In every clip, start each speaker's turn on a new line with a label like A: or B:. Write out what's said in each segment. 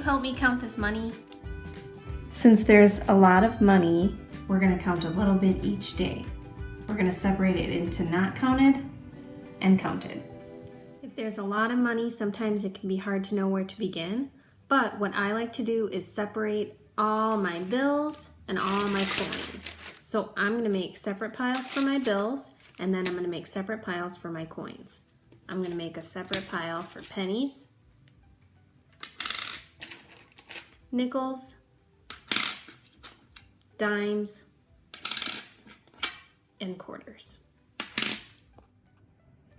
A: help me count this money?
B: Since there's a lot of money, we're going to count a little bit each day. We're going to separate it into not counted and counted.
A: If there's a lot of money, sometimes it can be hard to know where to begin. But what I like to do is separate all my bills and all my coins. So I'm going to make separate piles for my bills, and then I'm going to make separate piles for my coins. I'm going to make a separate pile for pennies, nickels, dimes, and quarters.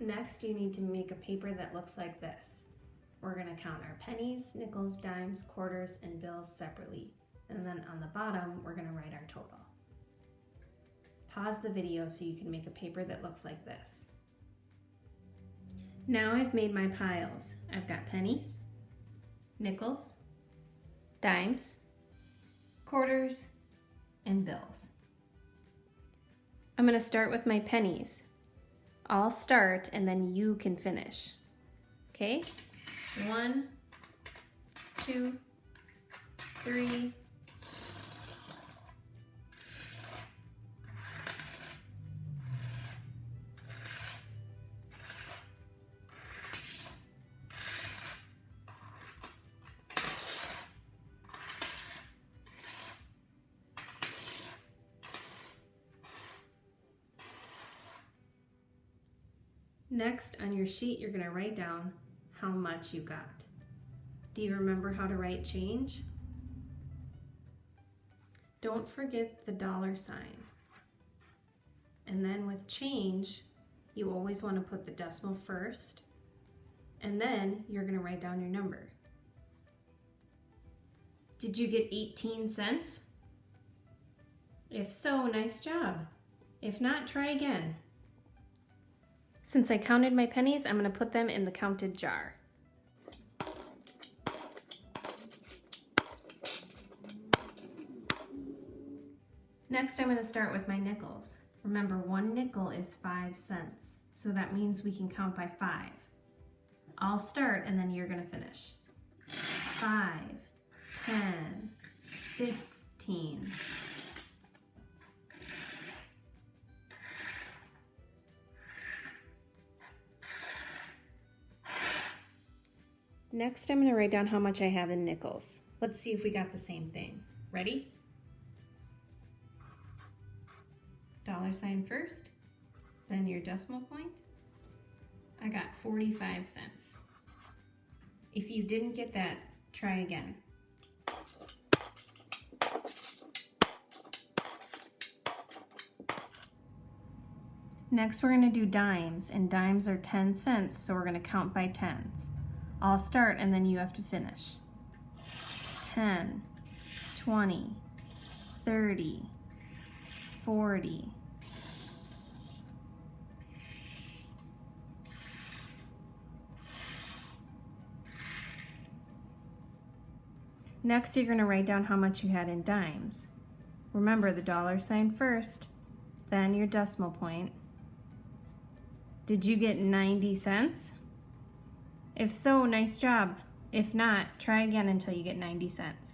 A: Next, you need to make a paper that looks like this. We're going to count our pennies, nickels, dimes, quarters, and bills separately. And then on the bottom, we're going to write our total. Pause the video so you can make a paper that looks like this. Now I've made my piles. I've got pennies, nickels, dimes, quarters, and bills. I'm going to start with my pennies. I'll start and then you can finish. Okay? 1, 2, 3, 4. Next, on your sheet, you're going to write down how much you got. Do you remember how to write change? Don't forget the dollar sign. And then with change, you always want to put the decimal first, and then you're going to write down your number. Did you get 18 cents? If so, nice job. If not, try again. Since I counted my pennies, I'm going to put them in the counted jar. Next, I'm going to start with my nickels. Remember, 1 nickel is 5 cents, so that means we can count by 5. I'll start and then you're going to finish. 5, 10, 15. Next, I'm going to write down how much I have in nickels. Let's see if we got the same thing. Ready? Dollar sign first, then your decimal point. I got 45 cents. If you didn't get that, try again. Next, we're going to do dimes, and dimes are 10 cents, so we're going to count by tens. I'll start and then you have to finish. 10, 20, 30, 40. Next, you're going to write down how much you had in dimes. Remember the dollar sign first, then your decimal point. Did you get 90 cents? If so, nice job. If not, try again until you get 90 cents.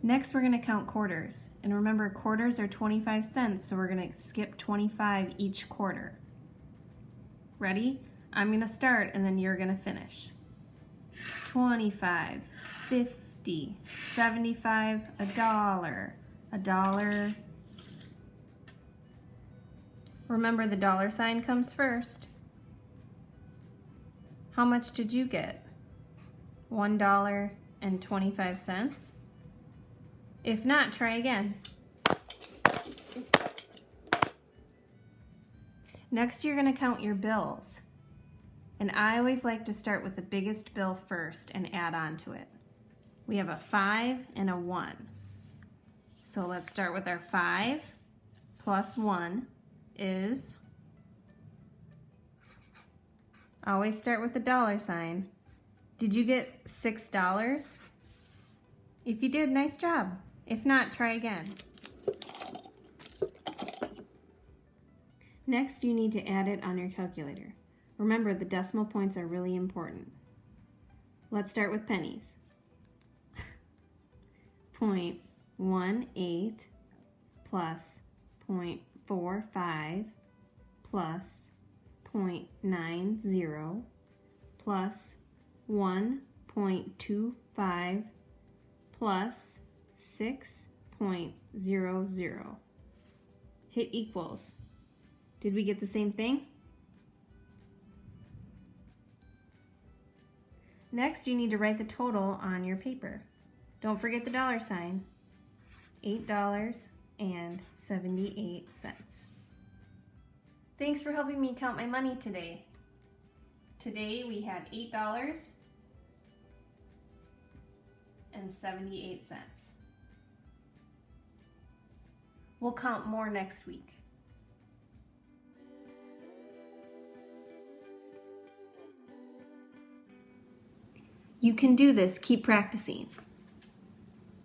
A: Next, we're going to count quarters. And remember, quarters are 25 cents, so we're going to skip 25 each quarter. Ready? I'm going to start and then you're going to finish. 25, 50, 75, $1, $1. Remember, the dollar sign comes first. How much did you get? $1.25? If not, try again. Next, you're going to count your bills. And I always like to start with the biggest bill first and add on to it. We have a 5 and a 1. So let's start with our 5 plus 1 is, always start with the dollar sign. Did you get $6? If you did, nice job. If not, try again. Next, you need to add it on your calculator. Remember, the decimal points are really important. Let's start with pennies. 0.18 plus 0.45 plus 0.90 plus 1.25 plus 6.00. Hit equals. Did we get the same thing? Next, you need to write the total on your paper. Don't forget the dollar sign. $8.78. Thanks for helping me count my money today. Today we had $8.78. We'll count more next week. You can do this. Keep practicing.